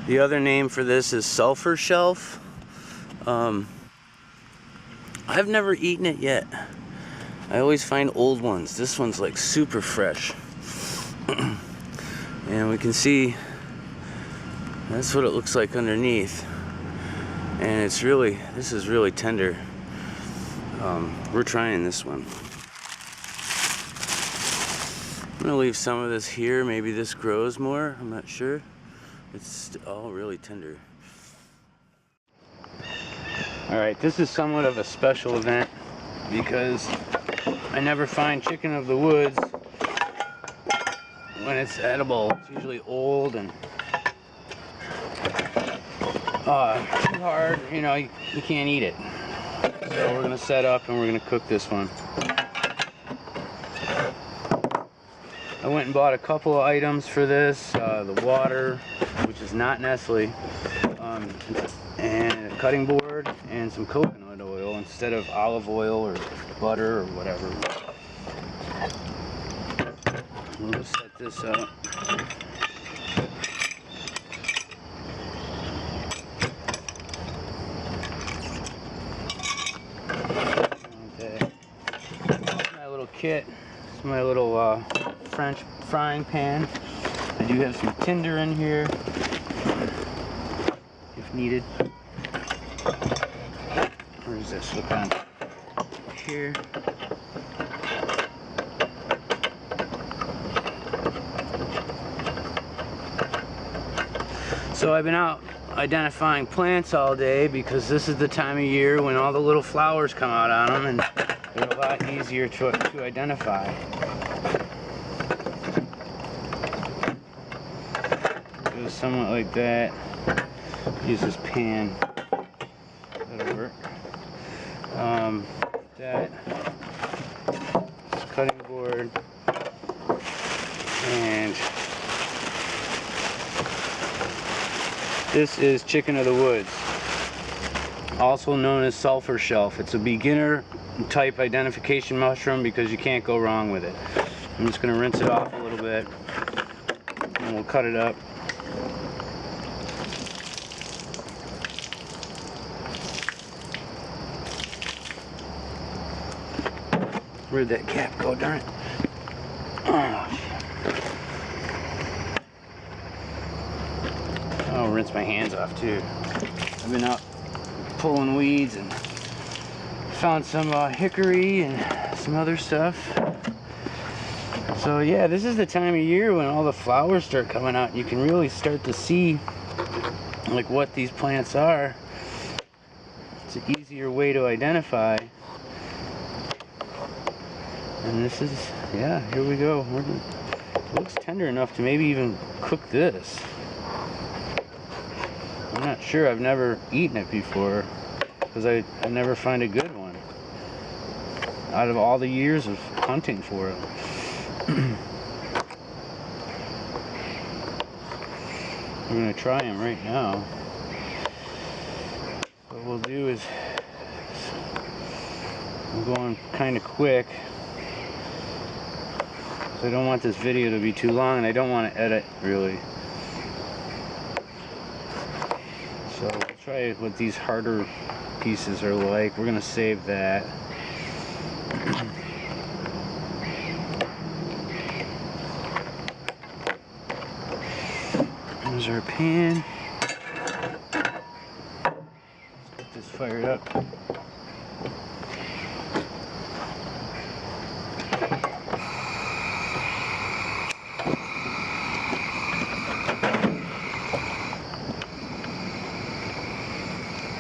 The other name for this is sulfur shelf. I've never eaten it yet. I always find old ones. This one's like super fresh. And we can see that's what it looks like underneath. And it's really, this is really tender. We're trying this one. I'm gonna leave some of this here. Maybe this grows more, I'm not sure. It's all really tender. Alright, this is somewhat of a special event because I never find chicken of the woods when it's edible. It's usually old and too hard, you know, you can't eat it. So we're gonna set up and we're gonna cook this one. I went and bought a couple of items for this, the water, which is not Nestle, and a cutting board and some coconut oil instead of olive oil or butter or whatever. We'll set this up. Okay. My little kit. It's my little French frying pan. I do have some tinder in here if needed. Where is this? Look on here. So I've been out identifying plants all day because this is the time of year when all the little flowers come out on them and they're a lot easier to identify. It goes somewhat like that. Use this pan. That'll work. That. This cutting board. And this is chicken of the woods, also known as sulfur shelf. It's a beginner type identification mushroom because you can't go wrong with it. I'm just going to rinse it off a little bit and we'll cut it up. Where'd that cap go, darn it? Oh, I'll rinse my hands off too. I've been out pulling weeds and found some hickory and some other stuff. So yeah, this is the time of year when all the flowers start coming out. You can really start to see like what these plants are. It's an easier way to identify. And this is, yeah, here we go. It looks tender enough to maybe even cook this. I'm not sure, I've never eaten it before because I never find a good one out of all the years of hunting for it. We're going to try them right now. What we'll do is, I'm going kind of quick. I don't want this video to be too long and I don't want to edit really. So we'll try what these harder pieces are like. We're going to save that. There's our pan. Let's get this fired up.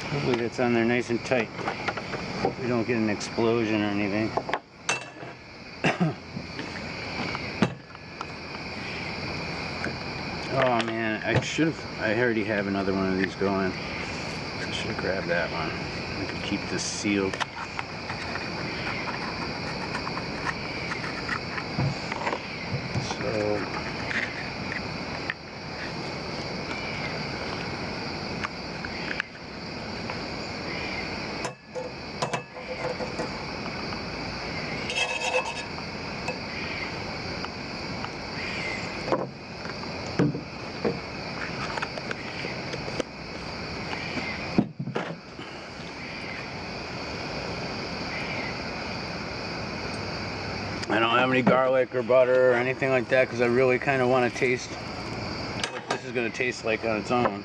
Hopefully that's on there nice and tight. We don't get an explosion or anything. Oh man, I already have another one of these going. I should have grabbed that one. I could keep this sealed. So have any garlic or butter or anything like that, because I really kind of want to taste what this is going to taste like on its own.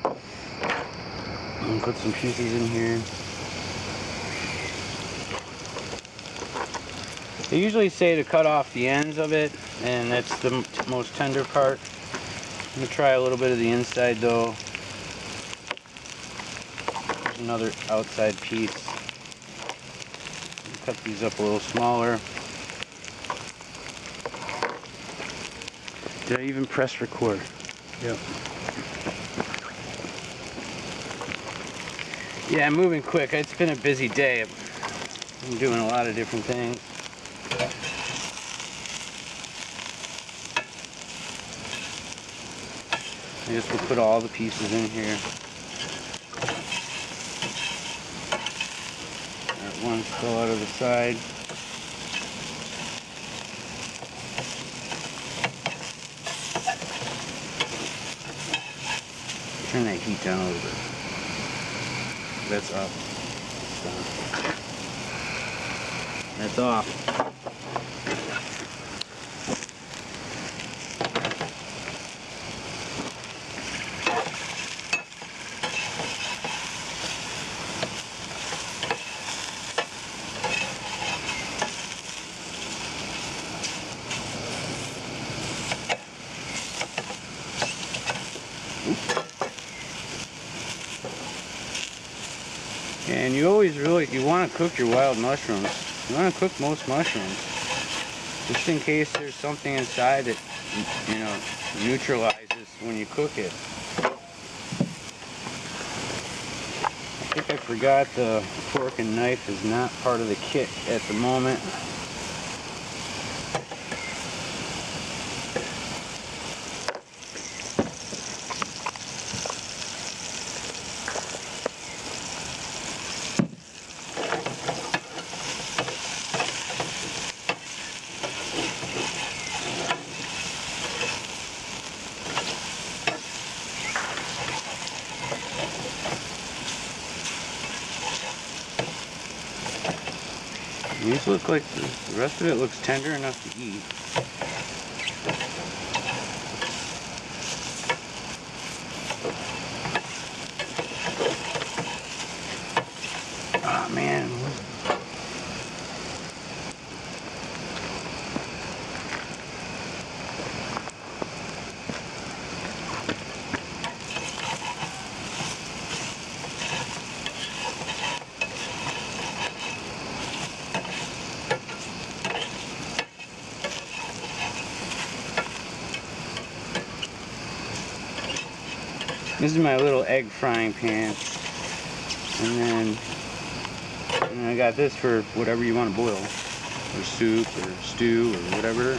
And put some pieces in here. They usually say to cut off the ends of it, and that's the most tender part. I'm going to try a little bit of the inside though. There's another outside piece. Cut these up a little smaller. Did I even press record? Yep. Yeah, I'm moving quick. It's been a busy day. I'm doing a lot of different things. I guess we'll put all the pieces in here. That one fell out of the side. Turn that heat down a little bit. That's up. That's off. And you always you want to cook your wild mushrooms. You want to cook most mushrooms, just in case there's something inside that, you know, neutralizes when you cook it. I think I forgot the fork and knife is not part of the kit at the moment. These look like, the rest of it looks tender enough to eat. Oh man. This is my little egg frying pan, and then I got this for whatever you want to boil, or soup, or stew, or whatever.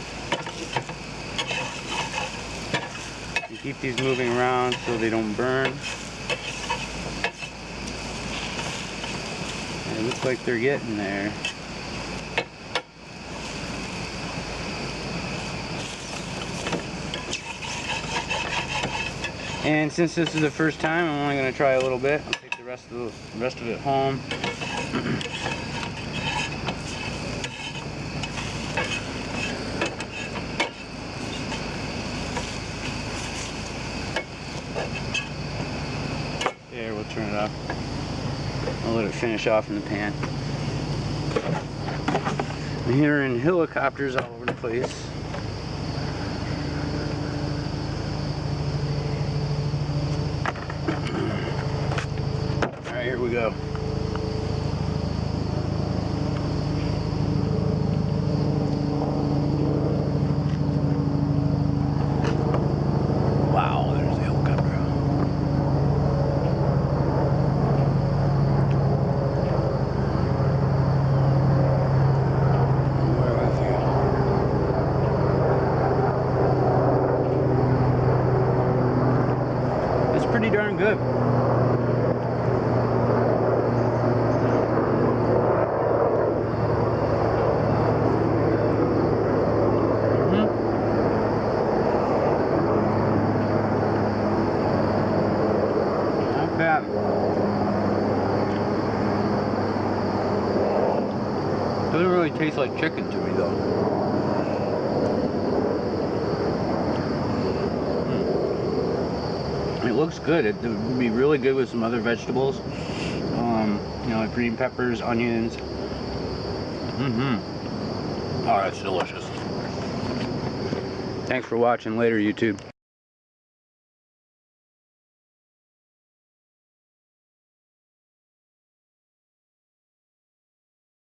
You keep these moving around so they don't burn. And it looks like they're getting there. And since this is the first time, I'm only going to try a little bit. I'll take the rest of it home. There, we'll turn it off. I'll let it finish off in the pan. I'm hearing helicopters all over the place. Here we go. Wow, there's a helicopter. Where was he? That's pretty darn good. Doesn't really taste like chicken to me though. looks good. It would be really good with some other vegetables. You know, like green peppers, onions. Oh, that's delicious. Thanks for watching. Later, YouTube.